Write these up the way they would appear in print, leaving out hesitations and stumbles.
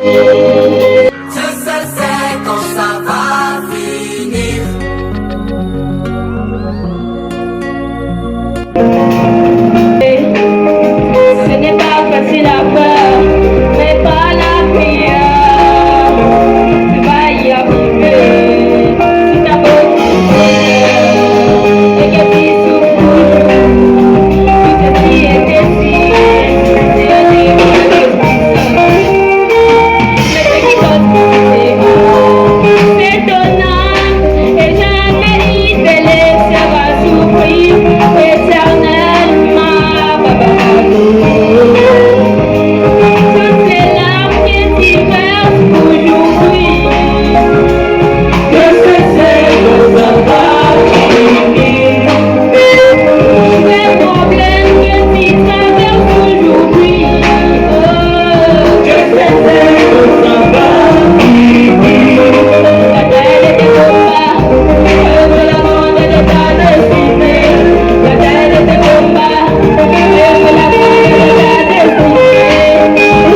Je sais quand ça va finir. Ce n'est pas facile à faire, mais pas la prière. Tu vas y arriver. Si t'as beaucoup de et que tu souffres, tout ce qui est désir, c'est un début de puissance. Mais ce qui compte, c'est ton âme, et jamais il te laissera souffrir éternellement. Toutes les larmes que tu verses aujourd'hui, que ce c'est que ça va finir. Les problèmes que tu traverses aujourd'hui, que ce c'est que ça va finir. La terre est des combats, œuvre la bande de ta destinée. La terre est des combats, œuvre la bande de ta destinée. Tout ce qui est civil sera ton témoignage de mère. Que ce c'est que ça va finir. Mais je pense que ton ami n'est pas ce que toi tu vis. Mais ce que tu vis peut-être que c'est la vécu. Que les femmes chantent les mêmes affaires pour tout le monde.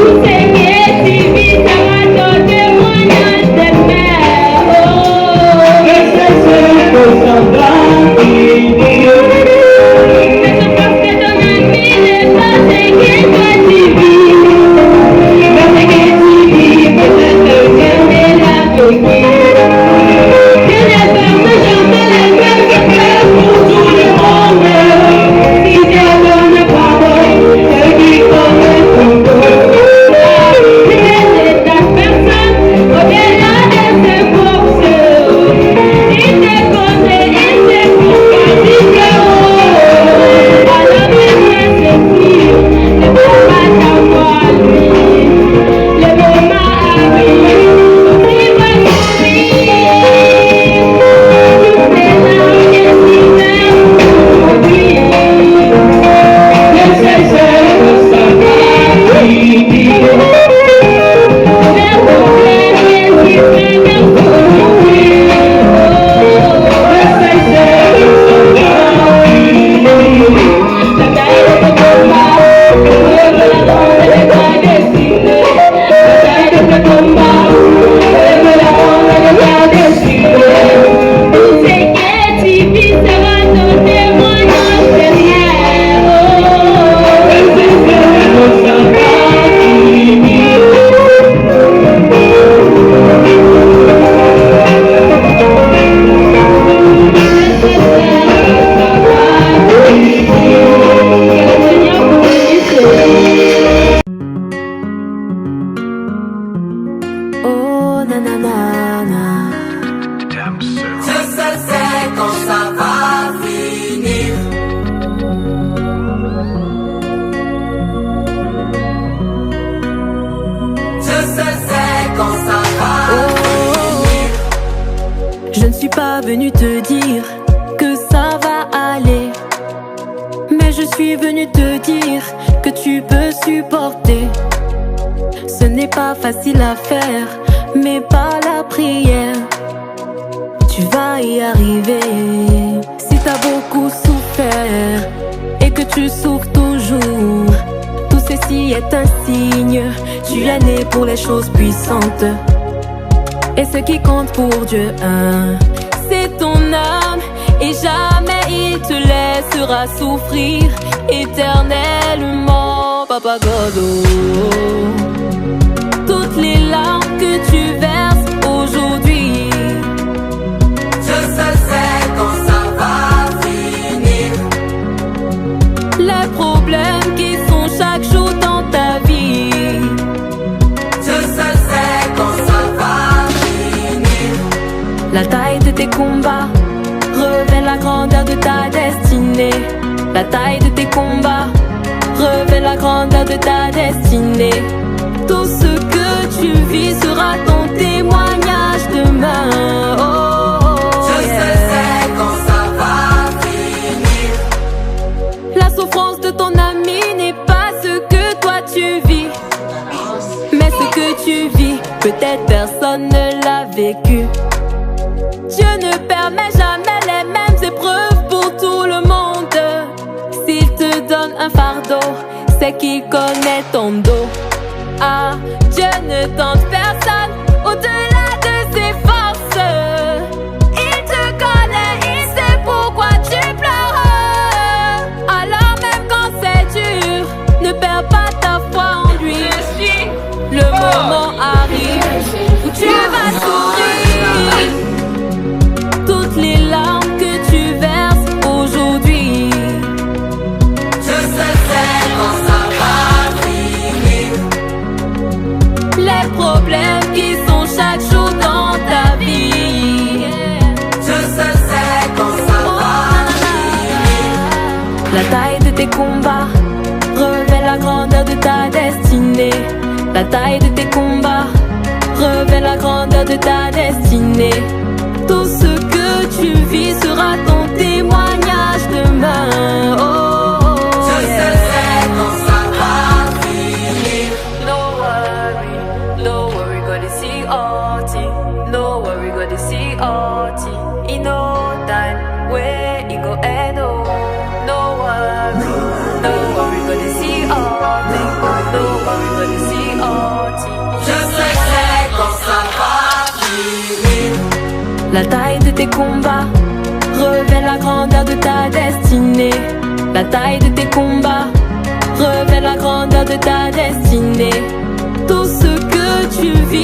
Si Dieu donne parole, ceux qui connaissent ton corps. C'est ta personne au-delà de ses forces. Il te connaît et c'est pourquoi tu pleures. Alors laisse-le sentir, ne peux pas t'avoir lui. Le moment arrive, il va sourire. Toutes les larmes que tu verses aujourd'hui, que c'est ce que ça va finir. Les problèmes que tu traverses aujourd'hui, que c'est ce que ça va finir. La taille de tes combats, œuvre la bande de ta destinée. La taille de tes combats, œuvre la bande de ta destinée. Tout ce que tu vis sera ton témoignage derrière. Que c'est ce que ça va finir. Oh nanana. Je sais quand ça va finir. Je sais quand ça va finir. Je ne suis pas venue te dire que ça va aller, mais je suis venue te dire que tu peux supporter. Ce n'est pas facile à faire, mais par la prière, tu vas y arriver. Si t'as beaucoup souffert et que tu souffres toujours, tout ceci est un signe. Tu es né pour les choses puissantes. Et ce qui compte pour Dieu, c'est ton âme. Et jamais il te laissera souffrir éternellement, Papa Godo. Toutes les larmes que tu verses aujourd'hui, Je sais quand ça va finir. les problèmes qui sont chaque jour dans ta vie, Je sais quand ça va finir. la taille de tes combats révèle la grandeur de ta destinée. La taille de tes combats révèle la grandeur de ta destinée. Tout ce que tu vis sera ton témoignage demain. Je sais quand ça va finir. La souffrance de ton ami n'est pas ce que toi tu vis, mais ce que tu vis, peut-être personne ne l'a vécu. Dieu ne permet jamais les mêmes épreuves pour tout le monde. S'il te donne un fardeau, c'est qu'il connaît ton dos. Ah, Dieu ne tente personne au-delà de ses forces. Il te connaît, il sait pourquoi tu pleures. Alors même quand c'est dur, ne perds pas ta foi en lui. Le moment arrive où tu vas sourire. Toutes les larmes que tu verses aujourd'hui, Je sais quand ça va finir. les problèmes qui sont chaque jour dans ta vie, Je sais quand ça va finir. la taille de tes combats révèle la grandeur de ta destinée. La taille de tes combats révèle la grandeur de ta destinée. Tout ce que tu vis sera ton témoignage demain. Je sais quand ça va finir. No worry, gonna see Oti. No worry, gonna see Oti. In no time, where it go end, oh. No worry, gonna see Oti. No worry, gonna see Oti. Je sais quand ça va finir. La taille de tes combats révèle la grandeur de ta destinée. La taille de tes combats révèle la grandeur de ta destinée. Tout ce que tu vis